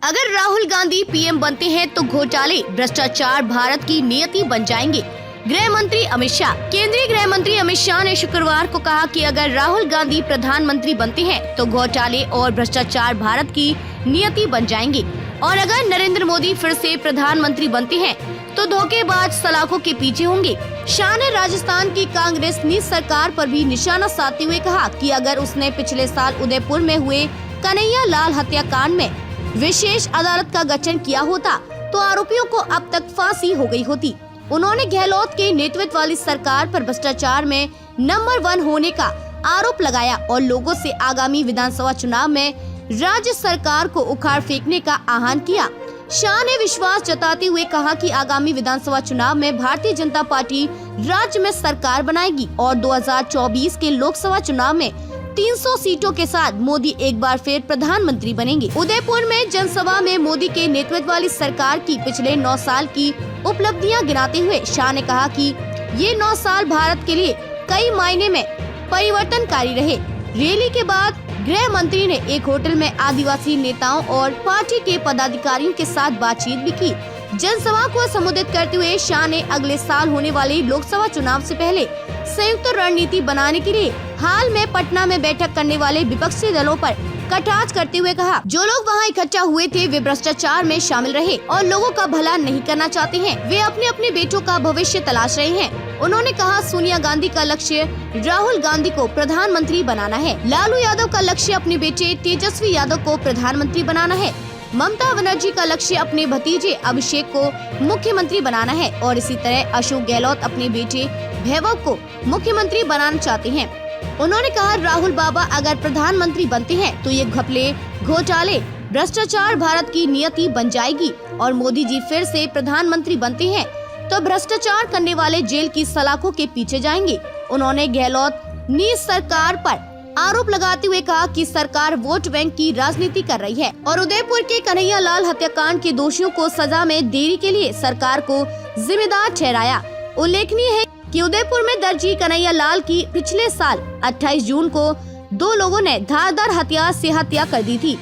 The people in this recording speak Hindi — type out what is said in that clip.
अगर राहुल गांधी पीएम बनते हैं तो घोटाले, भ्रष्टाचार भारत की नियति बन जाएंगे। गृह मंत्री अमित शाह। केंद्रीय गृह मंत्री अमित शाह ने शुक्रवार को कहा कि अगर राहुल गांधी प्रधानमंत्री बनते हैं तो घोटाले और भ्रष्टाचार भारत की नियति बन जाएंगे, और अगर नरेंद्र मोदी फिर से प्रधानमंत्री बनते हैं तो धोखेबाज सलाखों के पीछे होंगे। शाह ने राजस्थान की कांग्रेस नीत सरकार पर भी निशाना साधते हुए कहा कि अगर उसने पिछले साल उदयपुर में हुए कन्हैया लाल हत्याकांड में विशेष अदालत का गठन किया होता तो आरोपियों को अब तक फांसी हो गई होती। उन्होंने गहलोत के नेतृत्व वाली सरकार पर भ्रष्टाचार में नंबर 1 होने का आरोप लगाया और लोगों से आगामी विधानसभा चुनाव में राज्य सरकार को उखाड़ फेंकने का आह्वान किया। शाह ने विश्वास जताते हुए कहा कि आगामी विधानसभा चुनाव में भारतीय जनता पार्टी राज्य में सरकार बनाएगी और 2024 के लोकसभा चुनाव में 300 सीटों के साथ मोदी एक बार फिर प्रधानमंत्री बनेंगे। उदयपुर में जनसभा में मोदी के नेतृत्व वाली सरकार की पिछले 9 साल की उपलब्धियां गिनाते हुए शाह ने कहा कि ये 9 साल भारत के लिए कई मायने में परिवर्तनकारी रहे। रैली के बाद गृह मंत्री ने एक होटल में आदिवासी नेताओं और पार्टी के पदाधिकारियों के साथ बातचीत भी की। जनसभा को संबोधित करते हुए शाह ने अगले साल होने वाले लोकसभा चुनाव से पहले संयुक्त रणनीति बनाने के लिए हाल में पटना में बैठक करने वाले विपक्षी दलों पर कटाक्ष करते हुए कहा, जो लोग वहां इकट्ठा हुए थे वे भ्रष्टाचार में शामिल रहे और लोगों का भला नहीं करना चाहते हैं। वे अपने अपने बेटों का भविष्य तलाश रहे हैं। उन्होंने कहा, सोनिया गांधी का लक्ष्य राहुल गांधी को प्रधानमंत्री बनाना है। लालू यादव का लक्ष्य अपने बेटे तेजस्वी यादव को प्रधानमंत्री बनाना है। ममता बनर्जी का लक्ष्य अपने भतीजे अभिषेक को मुख्यमंत्री बनाना है और इसी तरह अशोक गहलोत अपने बेटे वैभव को मुख्यमंत्री बनाना चाहते हैं। उन्होंने कहा, राहुल बाबा अगर प्रधानमंत्री बनते हैं तो ये घपले, घोटाले, भ्रष्टाचार भारत की नियति बन जाएगी और मोदी जी फिर से प्रधानमंत्री बनते हैं तो भ्रष्टाचार करने वाले जेल की सलाखों के पीछे जाएंगे। उन्होंने गहलोत नीत सरकार पर आरोप लगाते हुए कहा कि सरकार वोट बैंक की राजनीति कर रही है और उदयपुर के कन्हैया लाल हत्याकांड के दोषियों को सजा में देरी के लिए सरकार को जिम्मेदार ठहराया। उल्लेखनीय है कि उदयपुर में दर्जी कन्हैया लाल की पिछले साल 28 जून को 2 लोगों ने धारदार हथियार से हत्या कर दी थी।